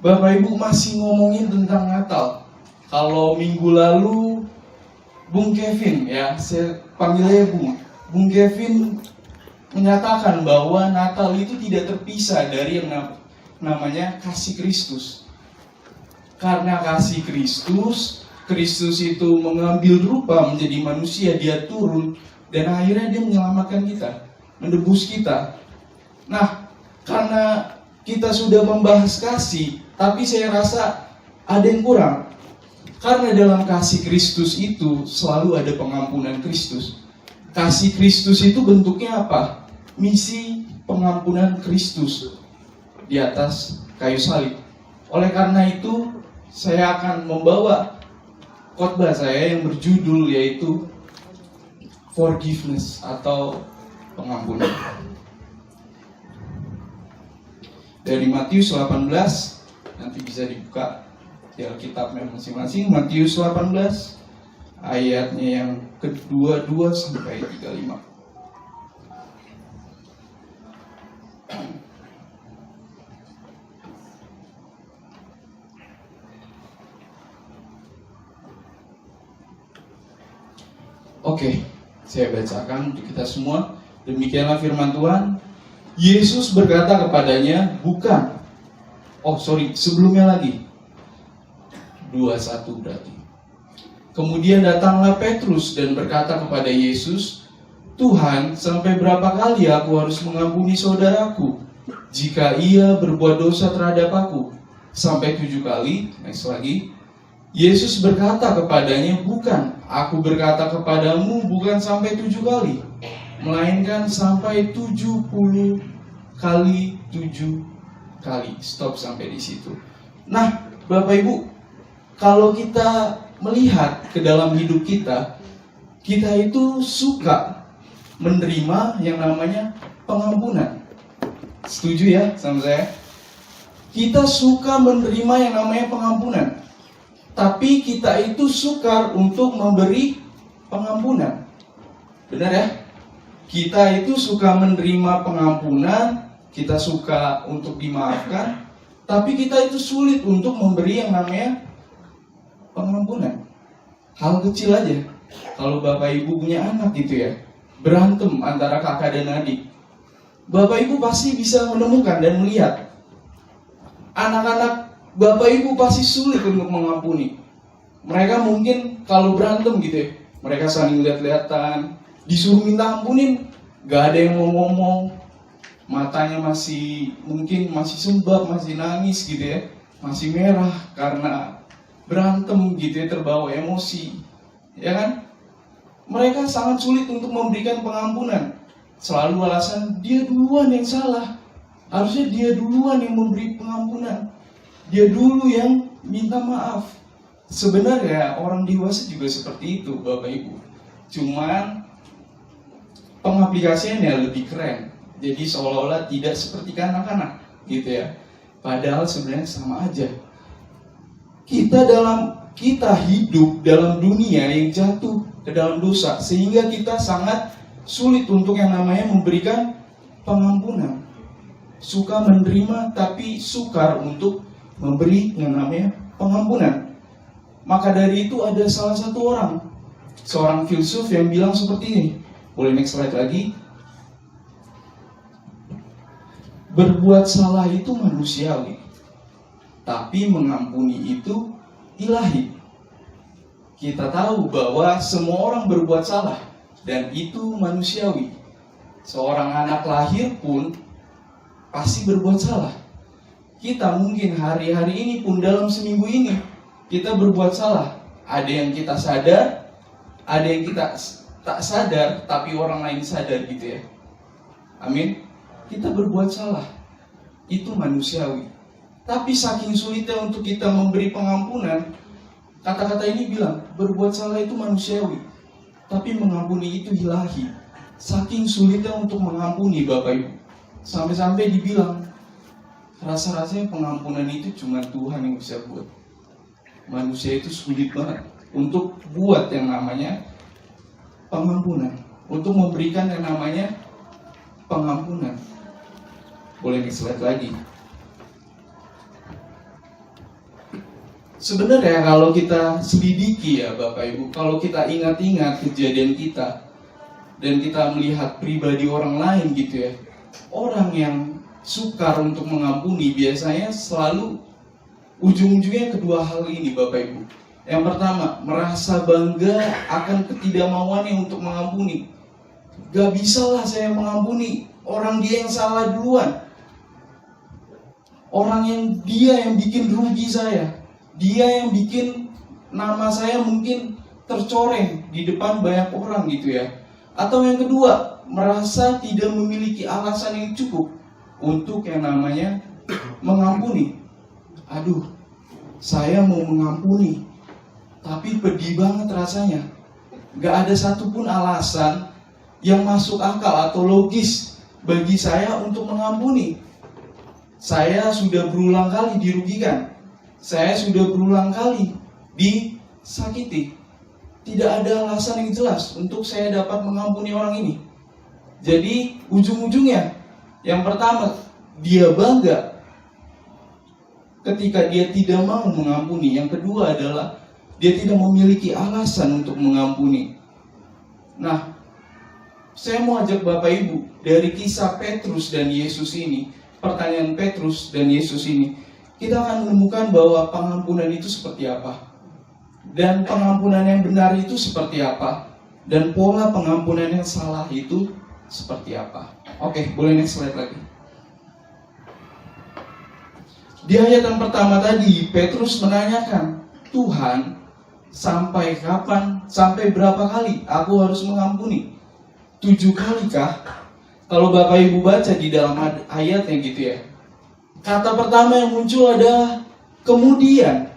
Bapak Ibu masih ngomongin tentang Natal. Kalau minggu lalu Bung Kevin, ya saya panggilnya Bung Kevin menyatakan bahwa Natal itu tidak terpisah dari yang namanya kasih Kristus. Karena kasih Kristus itu mengambil rupa menjadi manusia, dia turun dan akhirnya dia menyelamatkan kita, menebus kita. Nah, karena kita sudah membahas kasih, tapi saya rasa ada yang kurang. Karena dalam kasih Kristus itu selalu ada pengampunan Kristus. Kasih Kristus itu bentuknya apa? Misi pengampunan Kristus di atas kayu salib. Oleh karena itu, saya akan membawa khotbah saya yang berjudul yaitu forgiveness atau pengampunan. Dari Matius 18, nanti bisa dibuka di Alkitabnya masing-masing. Matius 18 ayatnya yang ke-22 sampai 35. Oke, saya bacakan untuk kita semua. Demikianlah firman Tuhan. Yesus berkata kepadanya, sebelumnya lagi. 21 berarti. Kemudian datanglah Petrus dan berkata kepada Yesus, Tuhan, sampai berapa kali aku harus mengampuni saudaraku jika ia berbuat dosa terhadap aku? Sampai 7 kali. Next lagi. Yesus berkata kepadanya, bukan, aku berkata kepadamu bukan sampai 7 kali, melainkan sampai 70 kali 7 kali. Stop sampai di situ. Nah, Bapak Ibu, kalau kita melihat ke dalam hidup kita itu suka menerima yang namanya pengampunan. Setuju ya sama saya? Kita suka menerima yang namanya pengampunan. Tapi kita itu sukar untuk memberi pengampunan. Benar ya? Kita itu suka menerima pengampunan, kita suka untuk dimaafkan, tapi kita itu sulit untuk memberi yang namanya pengampunan. Hal kecil aja. Kalau Bapak Ibu punya anak gitu ya, berantem antara kakak dan adik, Bapak Ibu pasti bisa menemukan dan melihat anak-anak Bapak Ibu pasti sulit untuk mengampuni. Mereka mungkin kalau berantem gitu ya, mereka saling lihat-lihatan, disuruh minta ampunin, gak ada yang mau ngomong, matanya masih sembab, masih nangis gitu ya, masih merah karena berantem gitu ya, terbawa emosi, ya kan? Mereka sangat sulit untuk memberikan pengampunan. Selalu alasan dia duluan yang salah, harusnya dia duluan yang memberi pengampunan. Dia dulu yang minta maaf. Sebenarnya orang dewasa juga seperti itu, Bapak Ibu. Cuman pengaplikasiannya lebih keren. Jadi seolah-olah tidak seperti anak-anak, gitu ya. Padahal sebenarnya sama aja. Kita hidup dalam dunia yang jatuh ke dalam dosa, sehingga kita sangat sulit untuk yang namanya memberikan pengampunan. Suka menerima tapi sukar untuk memberi yang namanya pengampunan. Maka dari itu ada salah satu orang, seorang filsuf yang bilang seperti ini. Boleh next slide lagi. Berbuat salah itu manusiawi, tapi mengampuni itu ilahi. Kita tahu bahwa semua orang berbuat salah dan itu manusiawi. Seorang anak lahir pun pasti berbuat salah. Kita mungkin hari-hari ini pun dalam seminggu ini kita berbuat salah. Ada yang kita sadar, ada yang kita tak sadar, tapi orang lain sadar gitu ya. Amin. Kita berbuat salah. Itu manusiawi. Tapi saking sulitnya untuk kita memberi pengampunan, kata-kata ini bilang, berbuat salah itu manusiawi, tapi mengampuni itu ilahi. Saking sulitnya untuk mengampuni, Bapak Ibu, sampai-sampai dibilang, rasa-rasanya pengampunan itu cuma Tuhan yang bisa buat. Manusia itu sulit banget untuk buat yang namanya pengampunan, untuk memberikan yang namanya pengampunan. Boleh di slide lagi. Sebenarnya kalau kita selidiki ya Bapak Ibu, kalau kita ingat-ingat kejadian kita dan kita melihat pribadi orang lain gitu ya, orang yang sukar untuk mengampuni biasanya selalu ujung-ujungnya kedua hal ini Bapak Ibu. Yang pertama, merasa bangga akan ketidakmauannya untuk mengampuni. Gak bisa lah saya mengampuni, orang dia yang salah duluan. Orang yang dia yang bikin rugi saya, dia yang bikin nama saya mungkin tercoreng di depan banyak orang gitu ya. Atau yang kedua, merasa tidak memiliki alasan yang cukup untuk yang namanya mengampuni. Aduh, saya mau mengampuni, tapi pedih banget rasanya. Gak ada satupun alasan yang masuk akal atau logis bagi saya untuk mengampuni. Saya sudah berulang kali dirugikan. Saya sudah berulang kali disakiti. Tidak ada alasan yang jelas untuk saya dapat mengampuni orang ini. Jadi ujung-ujungnya, yang pertama, dia bangga ketika dia tidak mau mengampuni. Yang kedua adalah dia tidak memiliki alasan untuk mengampuni. Nah, saya mau ajak Bapak Ibu dari kisah Petrus dan Yesus ini, pertanyaan Petrus dan Yesus ini, kita akan menemukan bahwa pengampunan itu seperti apa, dan pengampunan yang benar itu seperti apa, dan pola pengampunan yang salah itu seperti apa. Oke, boleh next slide lagi. Di ayat yang pertama tadi, Petrus menanyakan, Tuhan, sampai kapan, sampai berapa kali aku harus mengampuni? 7 kali kah? Kalau Bapak Ibu baca di dalam ayatnya gitu ya, kata pertama yang muncul adalah kemudian.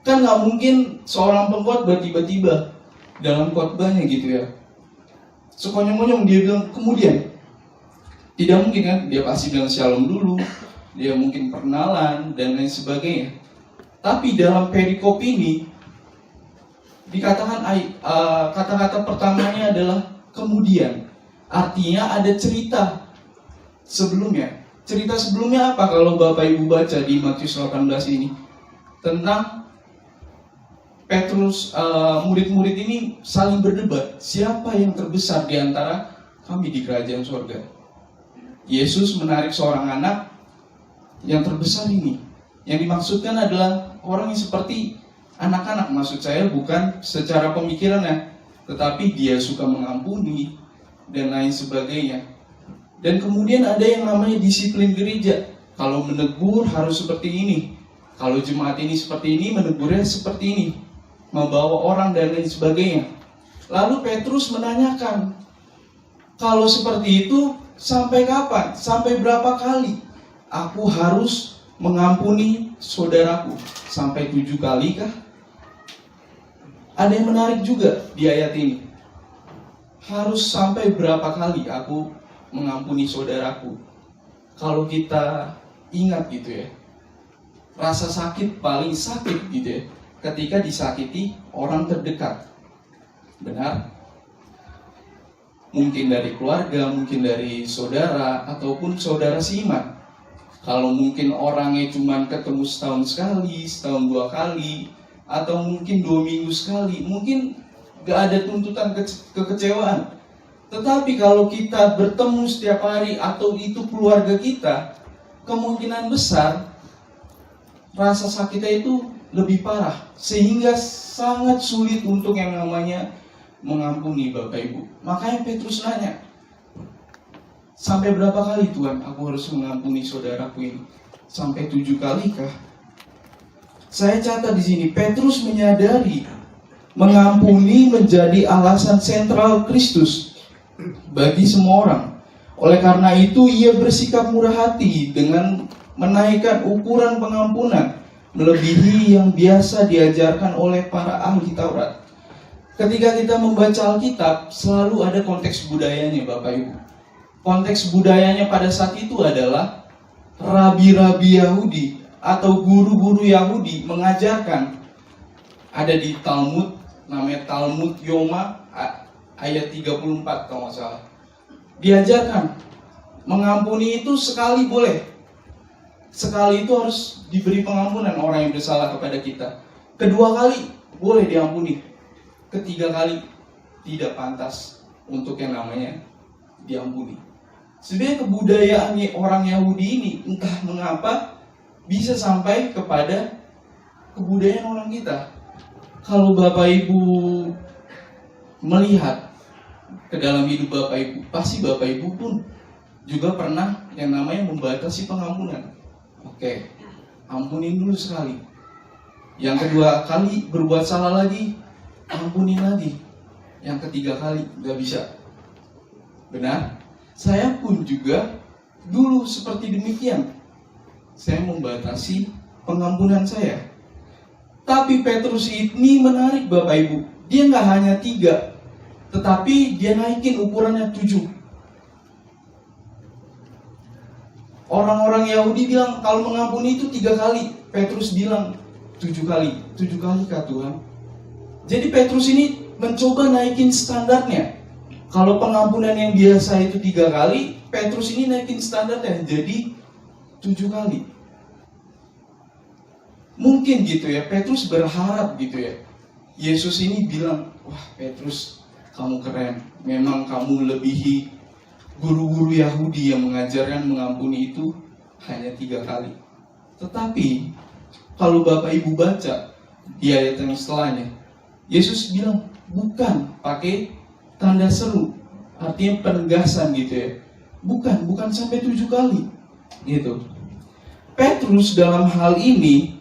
Kan gak mungkin seorang pengkhotbah tiba-tiba dalam khotbahnya gitu ya, sekonyong-konyong dia bilang kemudian. Tidak mungkin kan, dia pasti bilang shalom dulu, dia mungkin perkenalan dan lain sebagainya. Tapi dalam perikop ini dikatakan kata-kata pertamanya adalah kemudian. Artinya ada cerita sebelumnya. Cerita sebelumnya apa kalau Bapak Ibu baca di Matius 18 ini? Tentang Petrus, murid-murid ini saling berdebat, siapa yang terbesar di antara kami di kerajaan surga. Yesus menarik seorang anak yang terbesar ini. Yang dimaksudkan adalah orang yang seperti anak-anak, maksud saya bukan secara pemikirannya, tetapi dia suka mengampuni dan lain sebagainya. Dan kemudian ada yang namanya disiplin gereja. Kalau menegur harus seperti ini, kalau jemaat ini seperti ini, menegurnya seperti ini, membawa orang dan lain sebagainya. Lalu Petrus menanyakan, kalau seperti itu sampai kapan? Sampai berapa kali aku harus mengampuni saudaraku? Sampai 7 kali kah? Ada yang menarik juga di ayat ini. Harus sampai berapa kali aku mengampuni saudaraku? Kalau kita ingat gitu ya, rasa sakit paling sakit gitu ya, ketika disakiti orang terdekat. Benar? Mungkin dari keluarga, mungkin dari saudara, ataupun saudara seiman. Kalau mungkin orangnya cuma ketemu setahun sekali, setahun 2 kali, atau mungkin 2 minggu sekali, mungkin gak ada tuntutan kekecewaan. Tetapi kalau kita bertemu setiap hari atau itu keluarga kita, kemungkinan besar rasa sakitnya itu lebih parah, sehingga sangat sulit untuk yang namanya mengampuni Bapak Ibu. Makanya Petrus nanya, sampai berapa kali Tuhan aku harus mengampuni saudaraku ini? Sampai 7 kali kah? Saya catat di sini, Petrus menyadari mengampuni menjadi alasan sentral Kristus bagi semua orang. Oleh karena itu ia bersikap murah hati dengan menaikkan ukuran pengampunan melebihi yang biasa diajarkan oleh para ahli Taurat. Ketika kita membaca Alkitab, selalu ada konteks budayanya Bapak Ibu. Konteks budayanya pada saat itu adalah rabi-rabi Yahudi atau guru-guru Yahudi mengajarkan, ada di Talmud, namanya Talmud Yoma ayat 34 kalau nggak salah. Diajarkan mengampuni itu sekali boleh, sekali itu harus diberi pengampunan orang yang bersalah kepada kita. Kedua kali boleh diampuni. Ketiga kali tidak pantas untuk yang namanya diampuni. Sebenarnya kebudayaan orang Yahudi ini entah mengapa bisa sampai kepada kebudayaan orang kita. Kalau Bapak Ibu melihat ke dalam hidup Bapak Ibu, pasti Bapak Ibu pun juga pernah yang namanya membatasi pengampunan. Oke, ampunin dulu sekali. Yang kedua kali berbuat salah lagi, ampunin lagi. Yang ketiga kali nggak bisa. Benar? Saya pun juga dulu seperti demikian. Saya membatasi pengampunan saya. Tapi Petrus ini menarik Bapak Ibu. Dia nggak hanya 3, tetapi dia naikin ukurannya 7. Orang-orang Yahudi bilang kalau mengampuni itu 3 kali. Petrus bilang 7 kali. 7 kali kah Tuhan? Jadi Petrus ini mencoba naikin standarnya. Kalau pengampunan yang biasa itu 3 kali, Petrus ini naikin standarnya jadi 7 kali. Mungkin gitu ya, Petrus berharap gitu ya. Yesus ini bilang, wah Petrus, kamu keren. Memang kamu lebihi guru-guru Yahudi yang mengajarkan mengampuni itu hanya 3 kali. Tetapi, kalau Bapak Ibu baca di ayat yang setelahnya, Yesus bilang, bukan pakai tanda seru, artinya penegasan gitu ya. Bukan sampai 7 kali gitu. Petrus dalam hal ini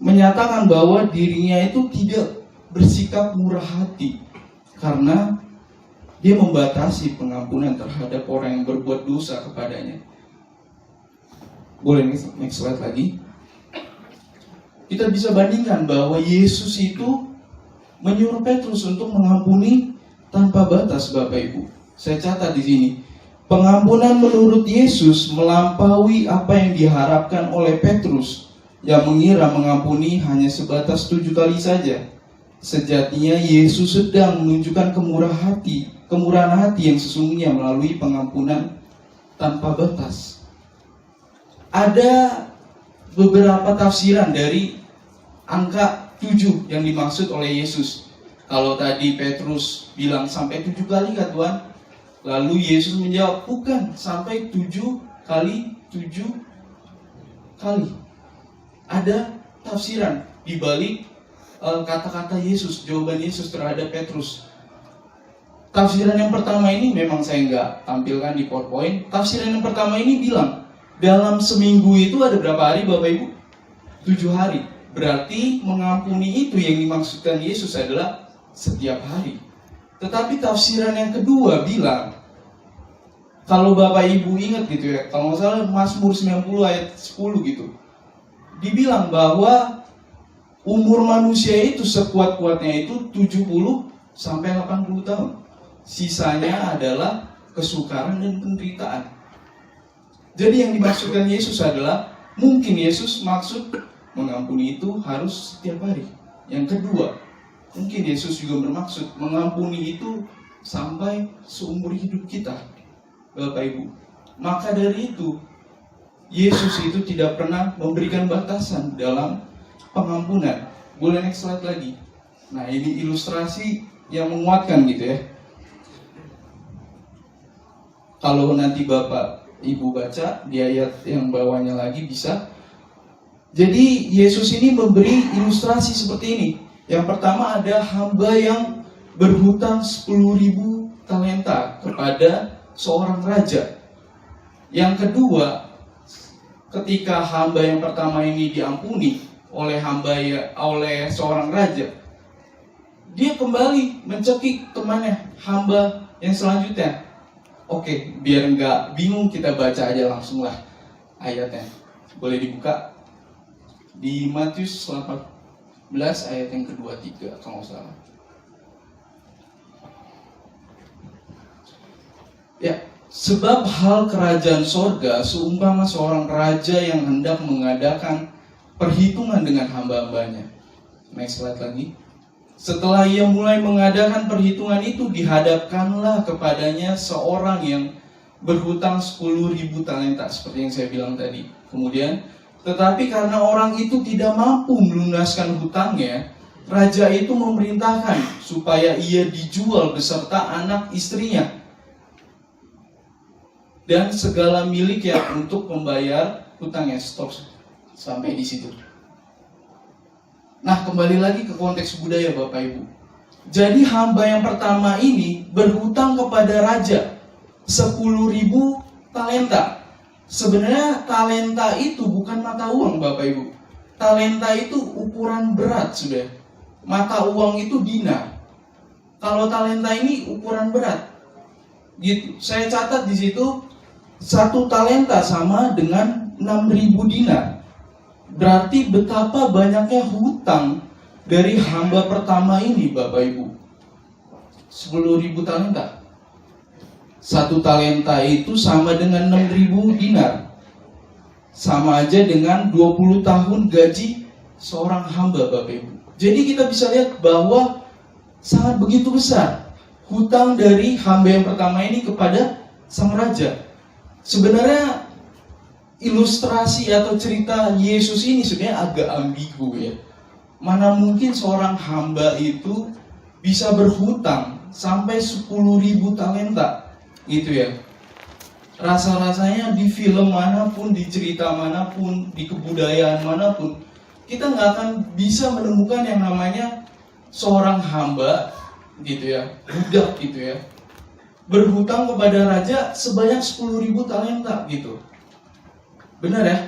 menyatakan bahwa dirinya itu tidak bersikap murah hati karena dia membatasi pengampunan terhadap orang yang berbuat dosa kepadanya. Boleh next slide lagi. Kita bisa bandingkan bahwa Yesus itu menyuruh Petrus untuk mengampuni tanpa batas, Bapak Ibu. Saya catat di sini. Pengampunan menurut Yesus melampaui apa yang diharapkan oleh Petrus yang mengira mengampuni hanya sebatas 7 kali saja. Sejatinya Yesus sedang menunjukkan kemurahan hati yang sesungguhnya melalui pengampunan tanpa batas. Ada beberapa tafsiran dari angka 7 yang dimaksud oleh Yesus. Kalau tadi Petrus bilang sampai 7 kali kah Tuhan? Lalu Yesus menjawab, bukan, sampai 7 kali 7 kali. Ada tafsiran di balik kata-kata Yesus, jawaban Yesus terhadap Petrus. Tafsiran yang pertama ini memang saya nggak tampilkan di PowerPoint. Tafsiran yang pertama ini bilang, dalam seminggu itu ada berapa hari Bapak Ibu? 7 hari. Berarti mengampuni itu yang dimaksudkan Yesus adalah setiap hari. Tetapi tafsiran yang kedua bilang, kalau Bapak Ibu ingat gitu ya, kalau nggak salah Mazmur 90 ayat 10 gitu, dibilang bahwa umur manusia itu sekuat-kuatnya itu 70 sampai 80 tahun. Sisanya adalah kesukaran dan penderitaan. Jadi yang dimaksudkan Yesus adalah, mungkin Yesus maksud mengampuni itu harus setiap hari. Yang kedua, mungkin Yesus juga bermaksud mengampuni itu sampai seumur hidup kita, Bapak Ibu. Maka dari itu, Yesus itu tidak pernah memberikan batasan dalam pengampunan. Boleh next slide lagi. Nah, ini ilustrasi yang menguatkan gitu ya. Kalau nanti Bapak Ibu baca di ayat yang bawahnya lagi bisa. Jadi Yesus ini memberi ilustrasi seperti ini. Yang pertama ada hamba yang berhutang 10.000 talenta kepada seorang raja. Yang kedua, ketika hamba yang pertama ini diampuni oleh seorang raja, dia kembali mencekik temannya, hamba yang selanjutnya. Oke, biar nggak bingung kita baca aja langsung lah ayatnya. Boleh dibuka di Matius 18 ayat yang kedua 3 kalau nggak salah. Ya, sebab hal kerajaan sorga seumpama seorang raja yang hendak mengadakan perhitungan dengan hamba-hambanya. Next slide lagi. Setelah ia mulai mengadakan perhitungan itu, dihadapkanlah kepadanya seorang yang berhutang 10.000 talenta seperti yang saya bilang tadi. Kemudian, tetapi karena orang itu tidak mampu melunaskan hutangnya, raja itu memerintahkan supaya ia dijual beserta anak istrinya dan segala miliknya untuk membayar hutangnya. Stop sampai di situ. Nah, kembali lagi ke konteks budaya Bapak Ibu. Jadi hamba yang pertama ini berhutang kepada raja 10.000 talenta. Sebenarnya talenta itu bukan mata uang Bapak Ibu. Talenta itu ukuran berat sudah. Mata uang itu dinar. Kalau talenta ini ukuran berat. Gitu. Saya catat di situ 1 talenta sama dengan 6.000 dinar. Berarti betapa banyaknya hutang dari hamba pertama ini Bapak Ibu. 10.000 talenta. 1 talenta itu sama dengan 6.000 dinar. Sama aja dengan 20 tahun gaji seorang hamba Bapak Ibu. Jadi kita bisa lihat bahwa sangat begitu besar hutang dari hamba yang pertama ini kepada sang raja. Sebenarnya ilustrasi atau cerita Yesus ini sebenarnya agak ambigu ya. Mana mungkin seorang hamba itu bisa berhutang sampai 10.000 talenta gitu ya. Rasa-rasanya di film manapun, di cerita manapun, di kebudayaan manapun, kita nggak akan bisa menemukan yang namanya seorang hamba gitu ya, budak gitu ya, berhutang kepada raja sebanyak 10.000 talenta gitu. Benar ya?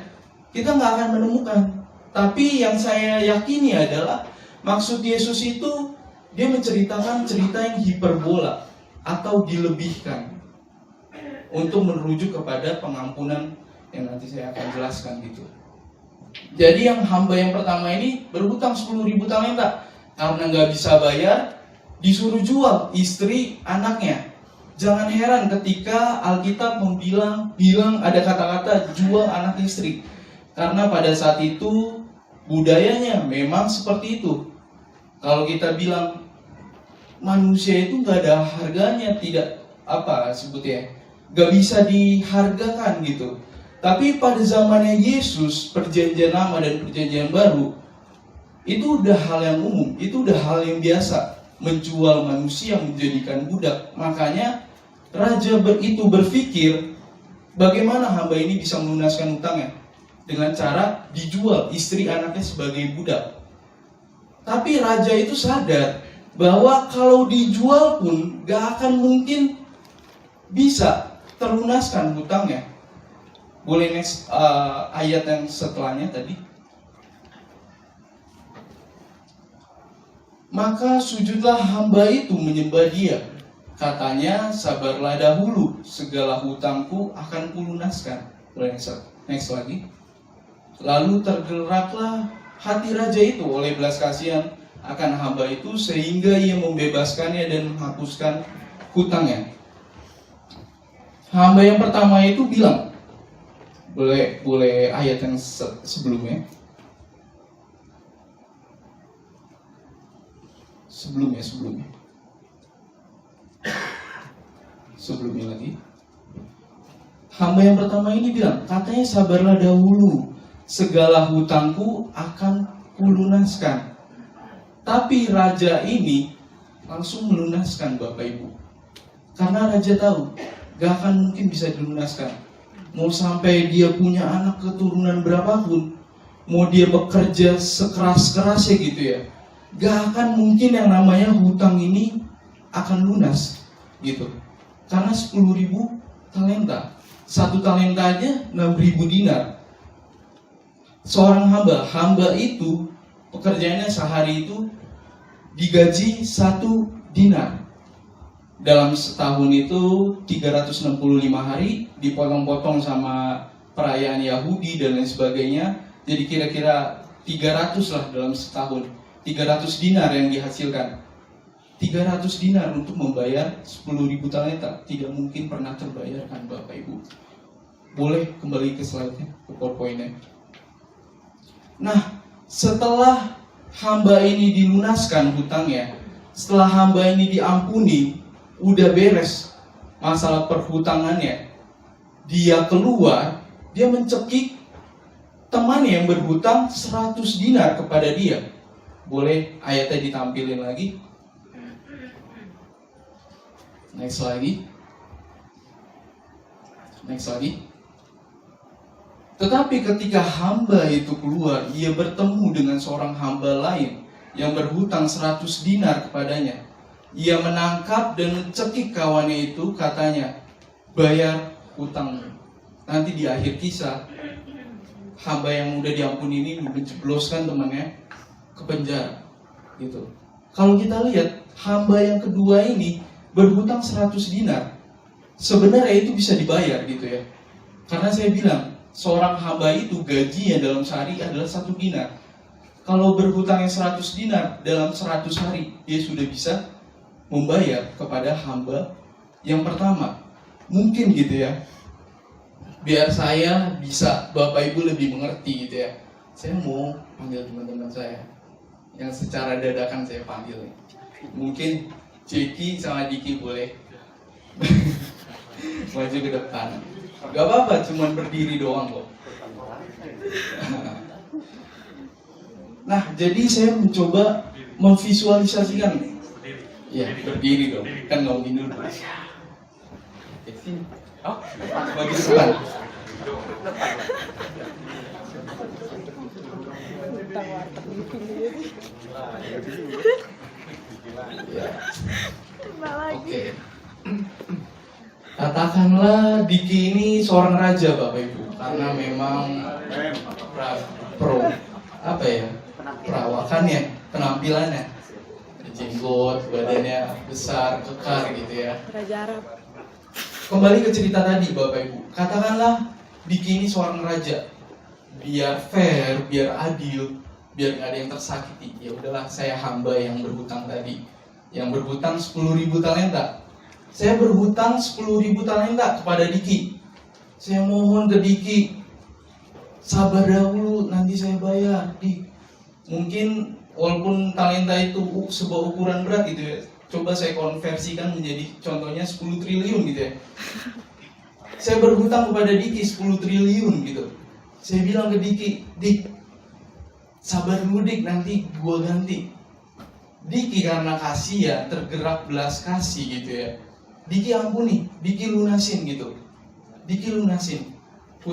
Kita nggak akan menemukan. Tapi yang saya yakini adalah maksud Yesus itu dia menceritakan cerita yang hiperbola atau dilebihkan untuk merujuk kepada pengampunan yang nanti saya akan jelaskan gitu. Jadi yang hamba yang pertama ini berhutang 10.000 talenta karena nggak bisa bayar, disuruh jual istri anaknya. Jangan heran ketika Alkitab bilang ada kata-kata jual anak istri. Karena pada saat itu budayanya memang seperti itu. Kalau kita bilang manusia itu nggak ada harganya, tidak apa sebutnya, nggak bisa dihargakan gitu. Tapi pada zamannya Yesus, perjanjian lama dan perjanjian baru, itu udah hal yang umum, itu udah hal yang biasa, menjual manusia, menjadikan budak. Makanya raja itu berpikir, bagaimana hamba ini bisa melunaskan hutangnya? Dengan cara dijual istri anaknya sebagai budak. Tapi raja itu sadar bahwa kalau dijual pun gak akan mungkin bisa terlunaskan hutangnya. Boleh next ayat yang setelahnya tadi. Maka sujudlah hamba itu menyembah dia. Katanya, sabarlah dahulu, segala hutangku akan kulunaskan. Boleh next lagi. Lalu tergeraklah hati raja itu oleh belas kasihan akan hamba itu sehingga ia membebaskannya dan menghapuskan hutangnya. Hamba yang pertama itu bilang, boleh ayat yang sebelumnya. Sebelumnya lagi. Hamba yang pertama ini bilang, katanya sabarlah dahulu, segala hutangku akan kulunaskan. Tapi raja ini langsung melunaskan Bapak Ibu. Karena raja tahu, gak akan mungkin bisa dilunaskan. Mau sampai dia punya anak keturunan berapapun, mau dia bekerja sekeras-kerasnya gitu ya, gak akan mungkin yang namanya hutang ini akan lunas gitu. Karena 10.000 talenta, 1 talenta aja 6.000 dinar. Seorang hamba itu pekerjaannya sehari itu digaji 1 dinar. Dalam setahun itu 365 hari, dipotong-potong sama perayaan Yahudi dan lain sebagainya. Jadi kira-kira 300 lah dalam setahun. 300 dinar yang dihasilkan. 300 dinar untuk membayar 10.000 talenta. Tidak mungkin pernah terbayarkan Bapak Ibu. Boleh kembali ke slide-nya, ke PowerPoint-nya. Nah, setelah hamba ini dilunaskan hutangnya, setelah hamba ini diampuni, udah beres masalah perhutangannya, dia keluar, dia mencekik temannya yang berhutang 100 dinar kepada dia. Boleh ayatnya ditampilin lagi? Next lagi. Tetapi ketika hamba itu keluar, ia bertemu dengan seorang hamba lain yang berhutang 100 dinar kepadanya. Ia menangkap dan mencekik kawannya itu, katanya, bayar hutangmu. Nanti di akhir kisah, hamba yang udah diampuni ini menjebloskan temannya ke penjara. Gitu. Kalau kita lihat, hamba yang kedua ini berhutang 100 dinar. Sebenarnya itu bisa dibayar gitu ya. Karena saya bilang, seorang hamba itu gajinya dalam sehari adalah 1 dinar. Kalau berhutangnya 100 dinar dalam 100 hari, dia sudah bisa membayar kepada hamba yang pertama. Mungkin gitu ya. Biar saya bisa, Bapak Ibu lebih mengerti gitu ya. Saya mau panggil teman-teman saya yang secara dadakan saya panggil. Mungkin Jeki sama Diki boleh maju ke depan. Gak apa-apa, cuman berdiri doang kok. Nah, jadi saya mencoba memvisualisasikan. Ya, berdiri dong. Kan ngomongin dulu. Oh, bagi depan. Oke. Katakanlah Diki ini seorang raja, Bapak Ibu, karena memang perawakannya, penampilannya, jenggot, badannya besar, kekar gitu ya. Raja Arab. Kembali ke cerita tadi, Bapak Ibu. Katakanlah Diki ini seorang raja, biar fair, biar adil, biar nggak ada yang tersakiti. Ya udahlah, saya hamba yang berhutang tadi, yang berhutang 10.000 talenta. Saya berhutang 10.000 talenta kepada Diki. Saya mohon ke Diki, sabar dahulu, nanti saya bayar. Mungkin walaupun talenta itu sebuah ukuran berat gitu ya, coba saya konversikan menjadi contohnya 10 triliun gitu ya. Saya berhutang kepada Diki 10 triliun gitu. Saya bilang ke Diki, Dik, sabar dulu Dik, nanti gua ganti. Diki karena kasih ya, tergerak belas kasih gitu ya. Diki ampuni, Diki lunasin gitu. Diki lunasin.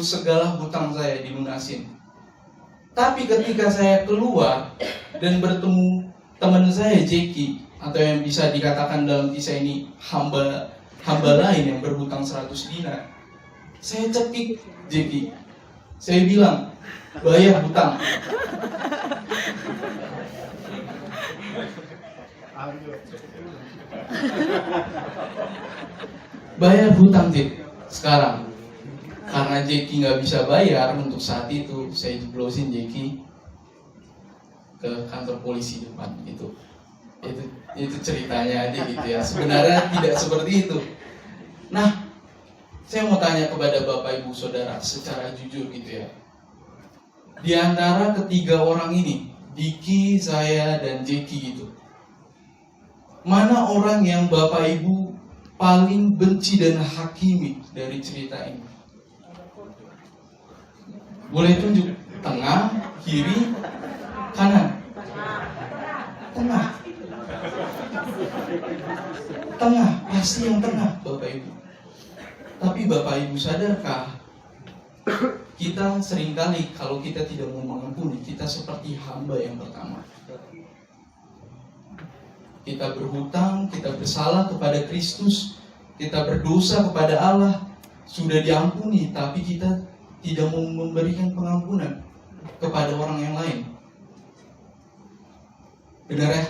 Segala hutang saya dilunasin. Tapi ketika saya keluar dan bertemu teman saya Jeki, atau yang bisa dikatakan dalam kisah ini hamba lain yang berhutang 100 dinar, saya cekik Jeki. Saya bilang, bayar hutang. Bayar hutang Jeki sekarang. Karena Jeki nggak bisa bayar untuk saat itu, saya jeblosin Jeki ke kantor polisi depan gitu. Itu ceritanya aja gitu ya. Sebenarnya tidak seperti itu. Nah, saya mau tanya kepada Bapak Ibu Saudara secara jujur gitu ya. Di antara ketiga orang ini, Diki, saya, dan Jeki gitu, mana orang yang Bapak Ibu paling benci dan hakimi dari cerita ini? Boleh tunjuk, tengah, kiri, kanan. Tengah. Tengah, pasti yang tengah, Bapak Ibu. Tapi Bapak Ibu sadarkah, kita seringkali kalau kita tidak mau mengampuni, kita seperti hamba yang pertama. Kita berhutang, kita bersalah kepada Kristus, kita berdosa kepada Allah, sudah diampuni, tapi kita tidak mau memberikan pengampunan kepada orang yang lain. Benar ya?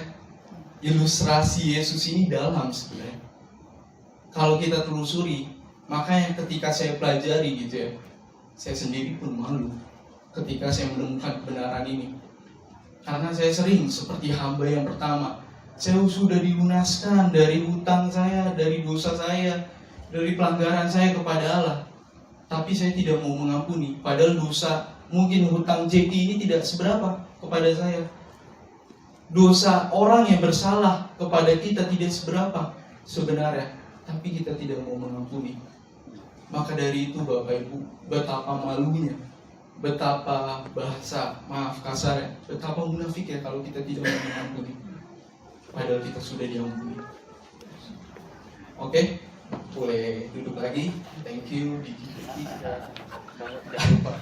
Ilustrasi Yesus ini dalam sebenarnya. Kalau kita telusuri, makanya ketika saya pelajari gitu ya, saya sendiri pun malu ketika saya menemukan kebenaran ini. Karena saya sering seperti hamba yang pertama, saya sudah dilunaskan dari hutang saya, dari dosa saya, dari pelanggaran saya kepada Allah. Tapi saya tidak mau mengampuni. Padahal dosa, mungkin hutang Jeki ini tidak seberapa kepada saya. Dosa orang yang bersalah kepada kita tidak seberapa sebenarnya. Tapi kita tidak mau mengampuni. Maka dari itu Bapak Ibu, betapa malunya, betapa maaf kasar, betapa munafik ya kalau kita tidak mau mengampuni, padahal kita sudah diampuni. Oke, boleh duduk lagi. Thank you, Diki. Jangan lupa.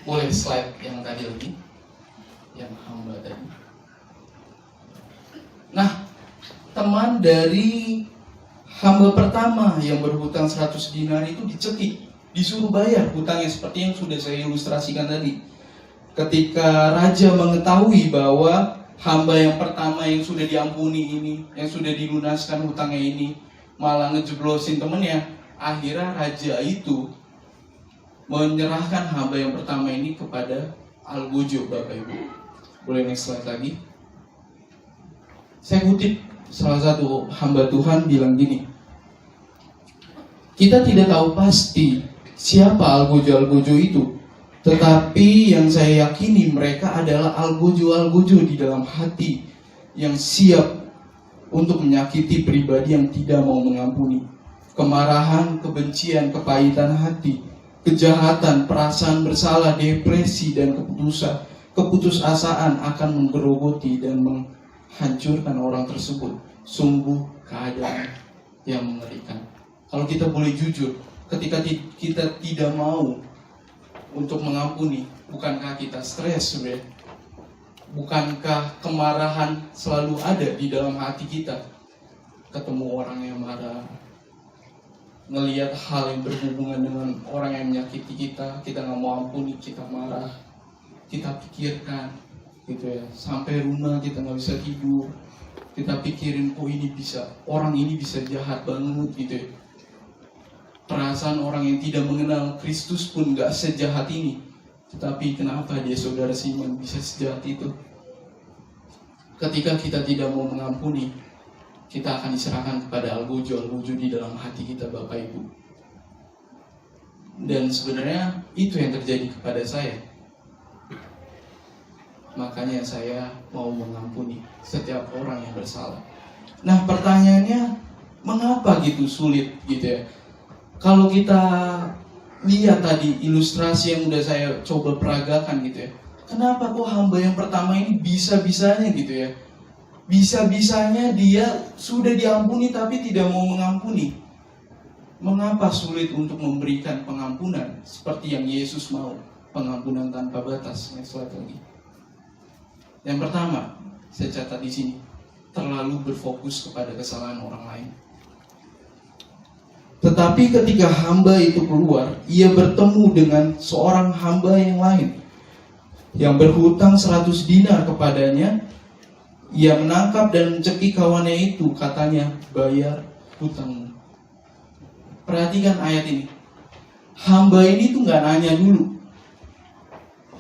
Boleh slide yang tadi lagi, yang hamba tadi. Nah, teman dari hamba pertama yang berhutang 100 dinar itu dicekik, disuruh bayar hutangnya seperti yang sudah saya ilustrasikan tadi. Ketika raja mengetahui bahwa hamba yang pertama yang sudah diampuni ini, yang sudah dilunaskan hutangnya ini, malah ngejeblosin temennya, akhirnya raja itu menyerahkan hamba yang pertama ini kepada algojo, Bapak Ibu. Boleh next slide lagi. Saya kutip salah satu hamba Tuhan bilang gini, kita tidak tahu pasti siapa algojo-algojo itu, tetapi yang saya yakini mereka adalah algojo-algojo di dalam hati yang siap untuk menyakiti pribadi yang tidak mau mengampuni. Kemarahan, kebencian, kepahitan hati, kejahatan, perasaan bersalah, depresi, dan keputusasaan akan menggerogoti dan menghancurkan orang tersebut. Sungguh keadaan yang mengerikan. Kalau kita boleh jujur, ketika kita tidak mau untuk mengampuni, bukankah kita stres sebenarnya? Bukankah kemarahan selalu ada di dalam hati kita? Ketemu orang yang marah, ngelihat hal yang berhubungan dengan orang yang menyakiti kita nggak mau ampuni, kita marah, kita pikirkan, gitu ya, sampai rumah kita nggak bisa tidur, kita pikirin, oh orang ini bisa jahat banget, gitu ya. Perasaan orang yang tidak mengenal Kristus pun nggak sejahat ini, tetapi kenapa dia saudara Simon bisa sejahat itu? Ketika kita tidak mau mengampuni, kita akan diserahkan kepada algojo di dalam hati kita, Bapak Ibu. Dan sebenarnya itu yang terjadi kepada saya. Makanya saya mau mengampuni setiap orang yang bersalah. Nah, pertanyaannya, mengapa gitu sulit gitu ya? Kalau kita lihat tadi ilustrasi yang udah saya coba peragakan gitu ya, kenapa kok hamba yang pertama ini bisa-bisanya gitu ya? Bisa-bisanya dia sudah diampuni tapi tidak mau mengampuni. Mengapa sulit untuk memberikan pengampunan seperti yang Yesus mau, pengampunan tanpa batas? Next slide lagi. Yang pertama, saya catat di sini, terlalu berfokus kepada kesalahan orang lain. Tetapi ketika hamba itu keluar, ia bertemu dengan seorang hamba yang lain yang berhutang 100 dinar kepadanya. Ia menangkap dan mencekik kawannya itu, katanya, bayar hutangmu. Perhatikan ayat ini. Hamba ini tuh gak nanya dulu,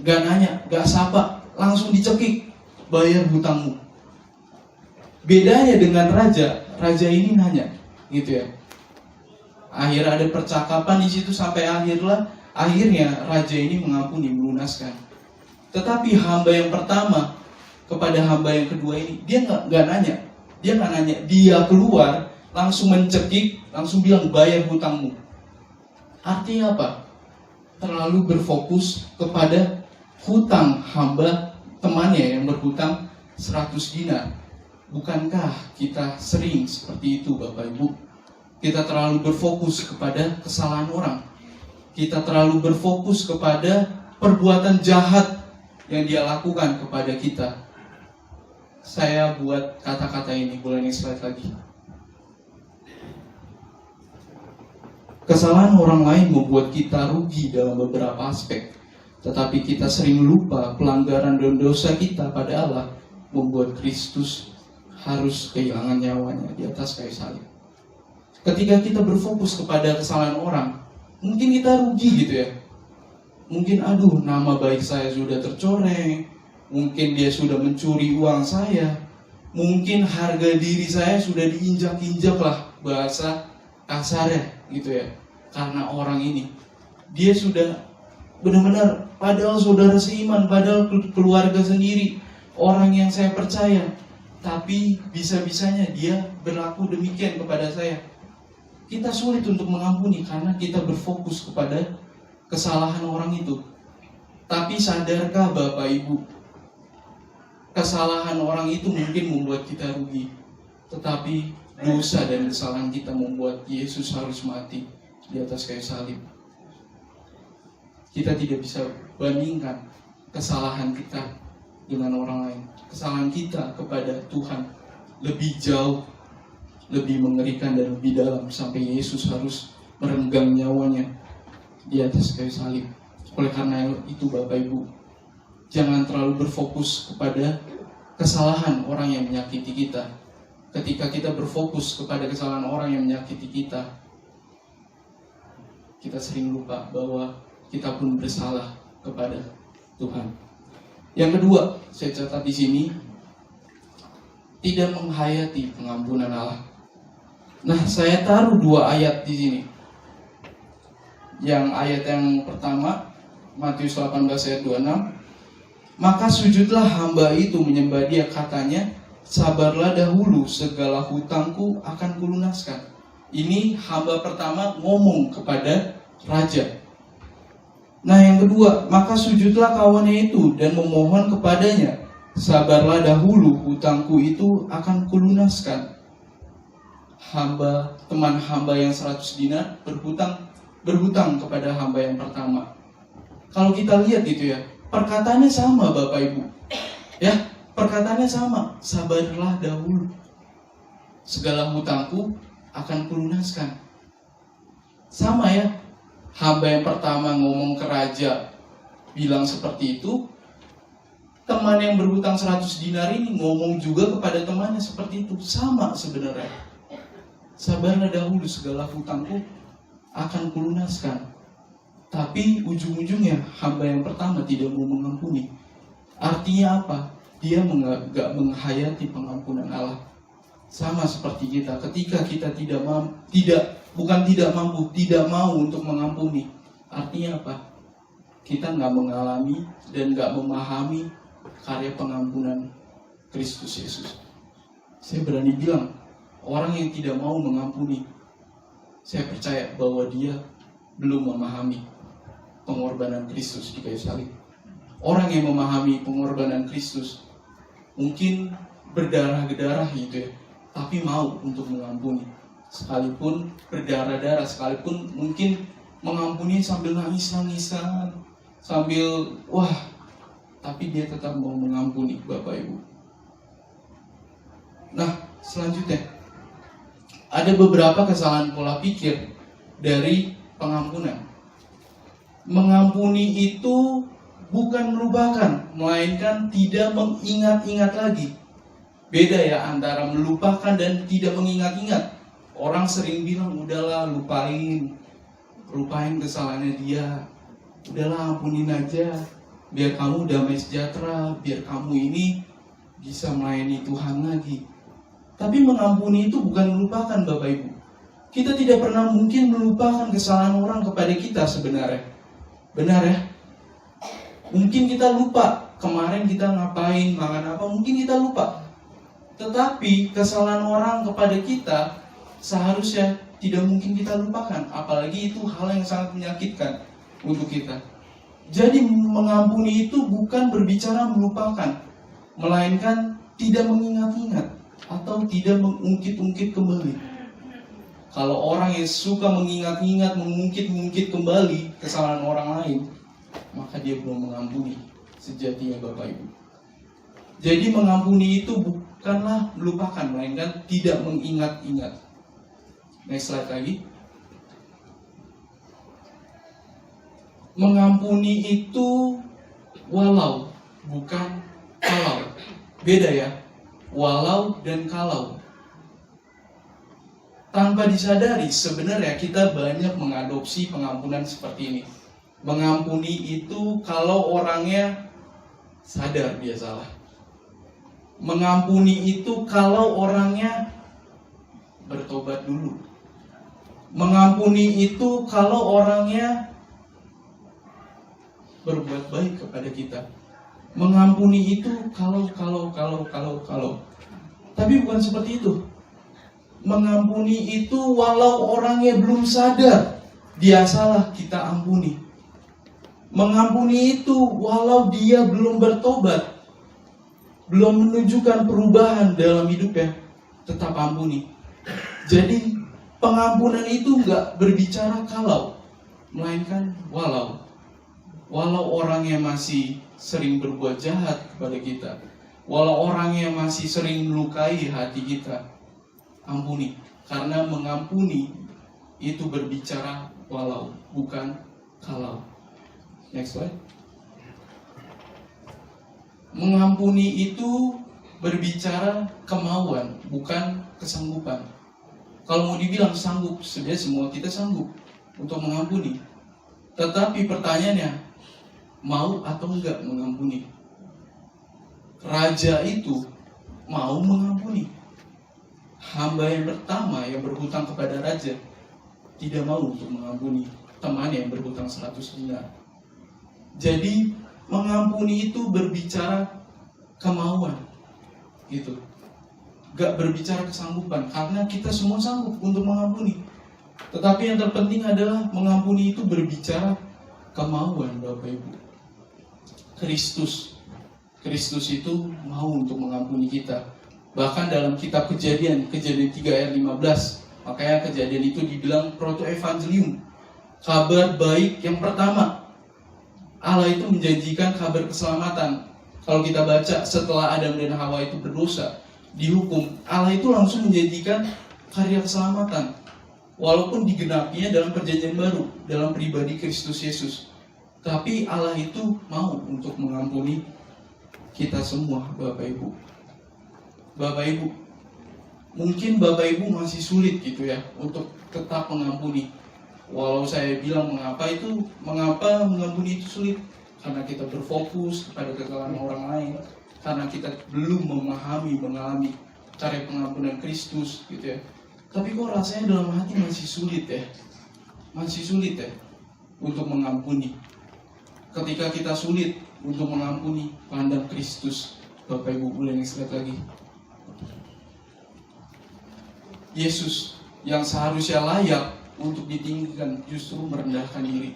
gak nanya, gak sapa, langsung dicekik, bayar hutangmu. Bedanya dengan raja ini nanya, gitu ya. Akhirnya ada percakapan di situ sampai akhirnya raja ini mengampuni, melunaskan. Tetapi hamba yang pertama kepada hamba yang kedua ini, dia nggak nanya, dia keluar langsung mencekik, langsung bilang bayar hutangmu. Artinya apa? Terlalu berfokus kepada hutang hamba temannya yang berhutang 100 dinar. Bukankah kita sering seperti itu, Bapak Ibu? Kita terlalu berfokus kepada kesalahan orang. Kita terlalu berfokus kepada perbuatan jahat yang dia lakukan kepada kita. Saya buat kata-kata ini, boleh next slide lagi. Kesalahan orang lain membuat kita rugi dalam beberapa aspek, tetapi kita sering lupa pelanggaran dan dosa kita pada Allah membuat Kristus harus kehilangan nyawanya di atas kayu salib. Ketika kita berfokus kepada kesalahan orang, mungkin kita rugi gitu ya. Mungkin nama baik saya sudah tercoreng, mungkin dia sudah mencuri uang saya, mungkin harga diri saya sudah diinjak-injak lah, bahasa kasarnya gitu ya. Karena orang ini, dia sudah benar-benar, padahal saudara seiman, padahal keluarga sendiri, orang yang saya percaya, tapi bisa-bisanya dia berlaku demikian kepada saya. Kita sulit untuk mengampuni karena kita berfokus kepada kesalahan orang itu. Tapi sadarkah Bapak Ibu, kesalahan orang itu mungkin membuat kita rugi, tetapi dosa dan kesalahan kita membuat Yesus harus mati di atas kayu salib. Kita tidak bisa bandingkan kesalahan kita dengan orang lain. Kesalahan kita kepada Tuhan lebih jauh, lebih mengerikan dan lebih dalam, sampai Yesus harus merenggang nyawanya di atas kayu salib. Oleh karena itu Bapak Ibu, jangan terlalu berfokus kepada kesalahan orang yang menyakiti kita. Ketika kita berfokus kepada kesalahan orang yang menyakiti kita, kita sering lupa bahwa kita pun bersalah kepada Tuhan. Yang kedua, saya catat di sini, tidak menghayati pengampunan Allah. Nah, saya taruh 2 ayat di sini. Yang ayat yang pertama, Matius 18 ayat 26, maka sujudlah hamba itu menyembah Dia, katanya, sabarlah dahulu, segala hutangku akan kulunaskan. Ini hamba pertama ngomong kepada raja. Nah, yang kedua, maka sujudlah kawannya itu dan memohon kepadanya, sabarlah dahulu, hutangku itu akan kulunaskan. Teman hamba yang 100 dinar berhutang kepada hamba yang pertama. Kalau kita lihat gitu ya, perkataannya sama Bapak Ibu. Ya, perkataannya sama, sabarlah dahulu, segala hutangku akan kulunaskan. Sama ya. Hamba yang pertama ngomong ke raja, bilang seperti itu. Teman yang berhutang 100 dinar ini ngomong juga kepada temannya seperti itu. Sama sebenarnya. Sabarlah dahulu, segala hutangku akan kulunaskan. Tapi ujung-ujungnya hamba yang pertama tidak mau mengampuni. Artinya apa? Dia gak menghayati pengampunan Allah. Sama seperti kita, ketika kita tidak mau untuk mengampuni. Artinya apa? Kita gak mengalami dan gak memahami karya pengampunan Kristus Yesus. Saya berani bilang, orang yang tidak mau mengampuni, saya percaya bahwa dia belum memahami pengorbanan Kristus di kayu salib. Orang yang memahami pengorbanan Kristus mungkin berdarah-darah gitu ya, tapi mau untuk mengampuni. Sekalipun berdarah-darah, sekalipun mungkin mengampuni sambil nangis-nangisan, sambil tapi dia tetap mau mengampuni Bapak Ibu. Nah, selanjutnya ada beberapa kesalahan pola pikir dari pengampunan. Mengampuni itu bukan melupakan, melainkan tidak mengingat-ingat lagi. Beda ya antara melupakan dan tidak mengingat-ingat. Orang sering bilang, udahlah lupain kesalahannya dia. Udahlah ampunin aja, biar kamu damai sejahtera, biar kamu ini bisa melayani Tuhan lagi. Tapi mengampuni itu bukan melupakan Bapak Ibu. Kita tidak pernah mungkin melupakan kesalahan orang kepada kita sebenarnya. Benar ya? Mungkin kita lupa kemarin kita ngapain, makan apa, mungkin kita lupa. Tetapi kesalahan orang kepada kita seharusnya tidak mungkin kita lupakan. Apalagi itu hal yang sangat menyakitkan untuk kita. Jadi mengampuni itu bukan berbicara melupakan, melainkan tidak mengingat-ingat atau tidak mengungkit-ungkit kembali. Kalau orang yang suka mengingat-ingat, mengungkit-ungkit kembali kesalahan orang lain, maka dia belum mengampuni sejatinya Bapak Ibu. Jadi mengampuni itu bukanlah melupakan, melainkan tidak mengingat-ingat. Next slide lagi. Mengampuni itu walau, bukan kalau. Beda ya, walau dan kalau. Tanpa disadari, sebenarnya kita banyak mengadopsi pengampunan seperti ini. Mengampuni itu kalau orangnya sadar dia salah. Mengampuni itu kalau orangnya bertobat dulu. Mengampuni itu kalau orangnya berbuat baik kepada kita. Mengampuni itu kalau. Tapi bukan seperti itu. Mengampuni itu walau orangnya belum sadar dia salah, kita ampuni. Mengampuni itu walau dia belum bertobat, belum menunjukkan perubahan dalam hidupnya, tetap ampuni. Jadi pengampunan itu nggak berbicara kalau, melainkan walau. Walau orangnya masih sering berbuat jahat kepada kita, walau orangnya masih sering melukai hati kita, ampuni. Karena mengampuni itu berbicara walau, bukan kalau. Next slide. Mengampuni itu berbicara kemauan, bukan kesanggupan. Kalau mau dibilang sanggup, sebenarnya semua kita sanggup untuk mengampuni. Tetapi pertanyaannya, mau atau enggak mengampuni? Raja itu mau mengampuni. Hamba yang pertama yang berhutang kepada raja tidak mau untuk mengampuni temannya yang berhutang 100 dinar. Jadi mengampuni itu berbicara kemauan, gitu. Gak berbicara kesanggupan, karena kita semua sanggup untuk mengampuni. Tetapi yang terpenting adalah mengampuni itu berbicara kemauan, Bapak Ibu. Kristus itu mau untuk mengampuni kita. Bahkan dalam kitab Kejadian 3 ayat 15, makanya Kejadian itu dibilang proto-evangelium, kabar baik yang pertama. Allah itu menjanjikan kabar keselamatan. Kalau kita baca setelah Adam dan Hawa itu berdosa, dihukum, Allah itu langsung menjanjikan karya keselamatan. Walaupun digenapinya dalam perjanjian baru, dalam pribadi Kristus Yesus. Tapi Allah itu mau untuk mengampuni kita semua, Bapak Ibu. Bapak Ibu, mungkin Bapak Ibu masih sulit gitu ya untuk tetap mengampuni. Walau saya bilang mengapa mengampuni itu sulit, karena kita berfokus kepada kesalahan orang lain, karena kita belum mengalami cara pengampunan Kristus gitu ya. Tapi kok rasanya dalam hati masih sulit ya untuk mengampuni. Ketika kita sulit untuk mengampuni, pandang Kristus. Bapak Ibu boleh next slide lagi. Yesus yang seharusnya layak untuk ditinggikan justru merendahkan diri.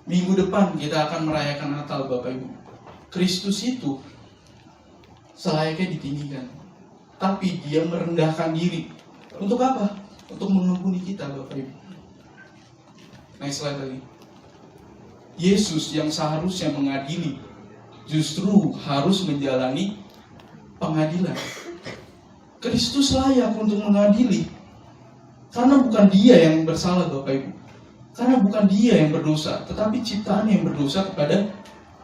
Minggu depan kita akan merayakan Natal, Bapak Ibu. Kristus itu selayaknya ditinggikan, tapi dia merendahkan diri. Untuk apa? Untuk mengampuni kita, Bapak Ibu. Next slide lagi. Yesus yang seharusnya mengadili justru harus menjalani pengadilan. Kristus layak untuk mengadili, karena bukan dia yang bersalah, Bapak Ibu. Karena bukan dia yang berdosa, tetapi ciptaan yang berdosa kepada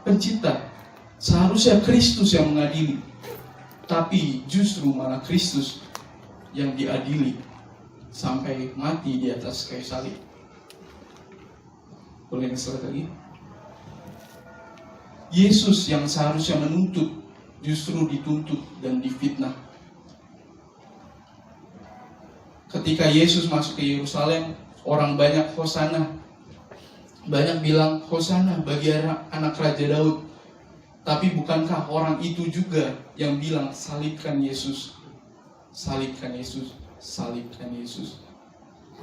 pencipta. Seharusnya Kristus yang mengadili, tapi justru malah Kristus yang diadili sampai mati di atas kayu salib. Boleh next lagi. Yesus yang seharusnya menuntut justru dituntut dan difitnah. Ketika Yesus masuk ke Yerusalem, orang banyak hosana. Banyak bilang hosana bagi anak Raja Daud. Tapi bukankah orang itu juga yang bilang salibkan Yesus? Salibkan Yesus, salibkan Yesus.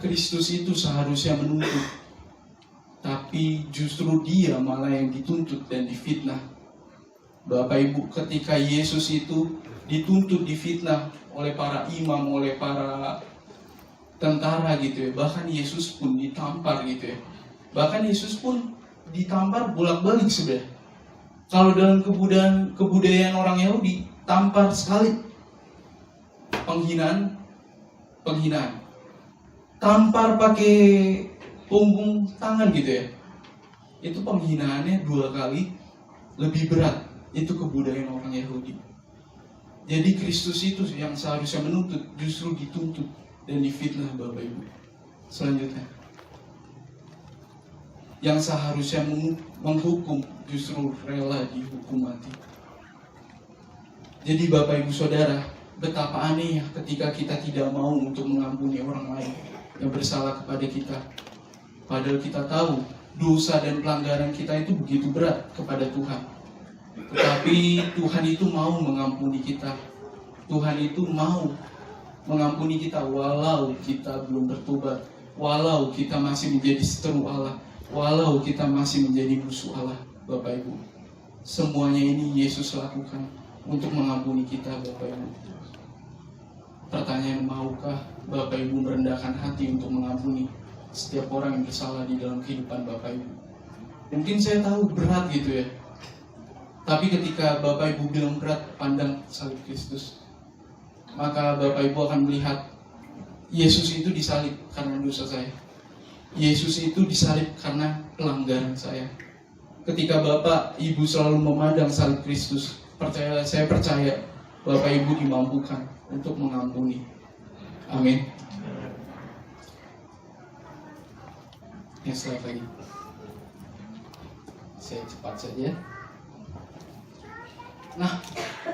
Kristus itu seharusnya menuntut, tapi justru dia malah yang dituntut dan difitnah. Bapak Ibu, ketika Yesus itu dituntut, difitnah oleh para imam, oleh para tentara gitu ya, bahkan Yesus pun ditampar gitu ya. Bahkan Yesus pun ditampar bolak-balik sebenarnya. Kalau dalam kebudayaan orang Yahudi, tampar sekali, penghinaan. Tampar pakai punggung tangan gitu ya. Itu penghinaannya 2 kali lebih berat. Itu kebudayaan orang Yahudi. Jadi Kristus itu yang seharusnya menuntut justru dituntut dan difitnah, Bapak Ibu. Selanjutnya, yang seharusnya menghukum justru rela dihukum mati. Jadi Bapak Ibu Saudara, betapa aneh ya ketika kita tidak mau untuk mengampuni orang lain yang bersalah kepada kita. Padahal kita tahu dosa dan pelanggaran kita itu begitu berat kepada Tuhan. Tetapi Tuhan itu mau mengampuni kita. Tuhan itu mau mengampuni kita walau kita belum bertobat, walau kita masih menjadi seteru Allah, walau kita masih menjadi musuh Allah. Bapak Ibu, semuanya ini Yesus lakukan untuk mengampuni kita, Bapak Ibu. Pertanyaan, maukah Bapak Ibu merendahkan hati untuk mengampuni setiap orang yang bersalah di dalam kehidupan Bapak Ibu? Mungkin saya tahu berat gitu ya, tapi ketika Bapak Ibu bilang berat, pandang salib Kristus, maka Bapak Ibu akan melihat Yesus itu disalib karena dosa saya. Yesus itu disalib karena pelanggaran saya. Ketika Bapak Ibu selalu memandang salib Kristus, saya percaya Bapak Ibu dimampukan untuk mengampuni. Amin. Next slide lagi. Saya cepat saja. Nah,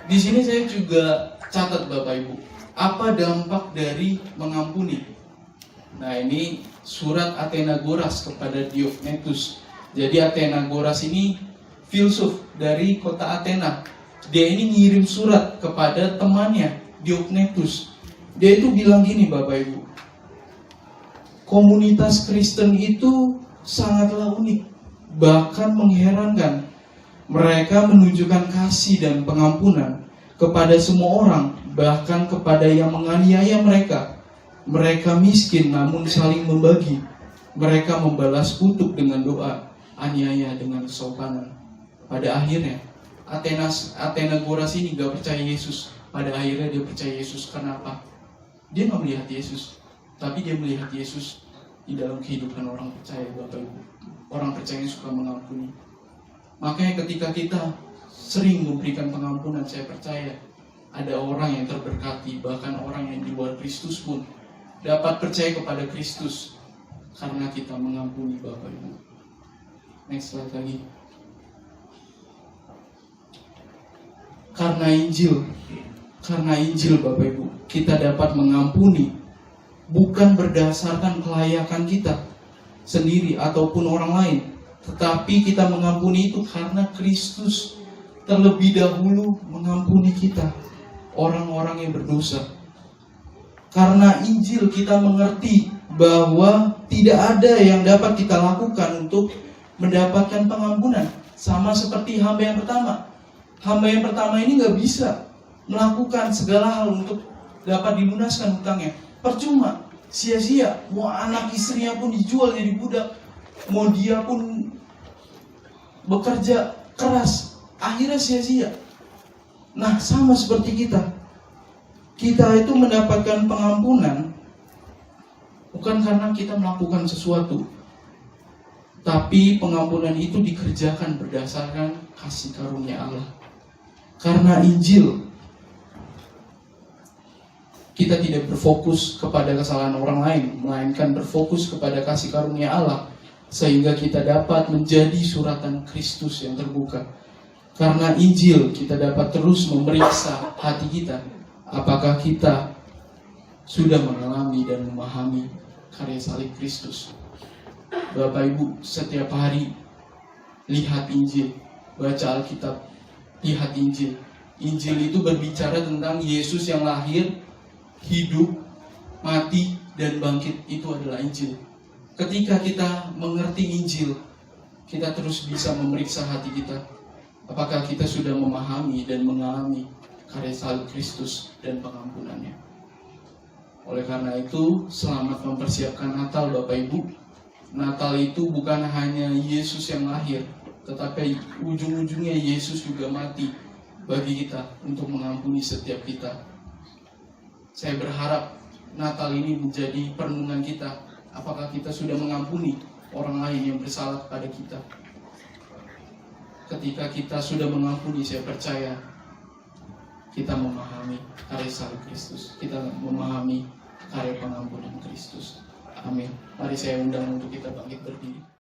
di sini saya juga catat Bapak Ibu, apa dampak dari mengampuni? Nah, ini surat Athenagoras kepada Diognetus. Jadi Athenagoras ini filsuf dari kota Athena. Dia ini ngirim surat kepada temannya Diognetus. Dia itu bilang gini Bapak Ibu, komunitas Kristen itu sangatlah unik, bahkan mengherankan. Mereka menunjukkan kasih dan pengampunan kepada semua orang, bahkan kepada yang menganiaya mereka. Mereka miskin namun saling membagi. Mereka membalas kutuk dengan doa, aniaya dengan kesopanan. Pada akhirnya Athenagoras ini gak percaya Yesus. Pada akhirnya dia percaya Yesus. Kenapa? Dia gak melihat Yesus, tapi dia melihat Yesus di dalam kehidupan orang percaya, Bapak Ibu. Orang percaya yang suka mengampuni. Makanya ketika kita sering memberikan pengampunan, saya percaya ada orang yang terberkati. Bahkan orang yang di luar Kristus pun dapat percaya kepada Kristus karena kita mengampuni, Bapak Ibu. Next slide lagi. Karena Injil Bapak Ibu, kita dapat mengampuni bukan berdasarkan kelayakan kita sendiri ataupun orang lain, tetapi kita mengampuni itu karena Kristus terlebih dahulu mengampuni kita, orang-orang yang berdosa. Karena Injil kita mengerti bahwa tidak ada yang dapat kita lakukan untuk mendapatkan pengampunan. Sama seperti hamba yang pertama. Hamba yang pertama ini gak bisa melakukan segala hal untuk dapat dilunaskan hutangnya. Percuma, sia-sia. Mau anak istrinya pun dijual jadi budak, mau dia pun bekerja keras, akhirnya sia-sia. Nah, sama seperti kita. Kita itu mendapatkan pengampunan bukan karena kita melakukan sesuatu, tapi pengampunan itu dikerjakan berdasarkan kasih karunia Allah. Karena Injil, kita tidak berfokus kepada kesalahan orang lain, melainkan berfokus kepada kasih karunia Allah, sehingga kita dapat menjadi suratan Kristus yang terbuka. Karena Injil, kita dapat terus memeriksa hati kita, apakah kita sudah mengalami dan memahami karya salib Kristus. Bapak Ibu, setiap hari lihat Injil, baca Alkitab, lihat Injil. Injil itu berbicara tentang Yesus yang lahir, hidup, mati, dan bangkit. Itu adalah Injil. Ketika kita mengerti Injil, kita terus bisa memeriksa hati kita, apakah kita sudah memahami dan mengalami karya salib Kristus dan pengampunannya. Oleh karena itu, selamat mempersiapkan Natal Bapak Ibu. Natal itu bukan hanya Yesus yang lahir, tetapi ujung-ujungnya Yesus juga mati bagi kita untuk mengampuni setiap kita. Saya berharap Natal ini menjadi perenungan kita. Apakah kita sudah mengampuni orang lain yang bersalah kepada kita? Ketika kita sudah mengampuni, saya percaya kita memahami karya salib Kristus. Kita memahami karya pengampunan Kristus. Amin. Mari saya undang untuk kita bangkit berdiri.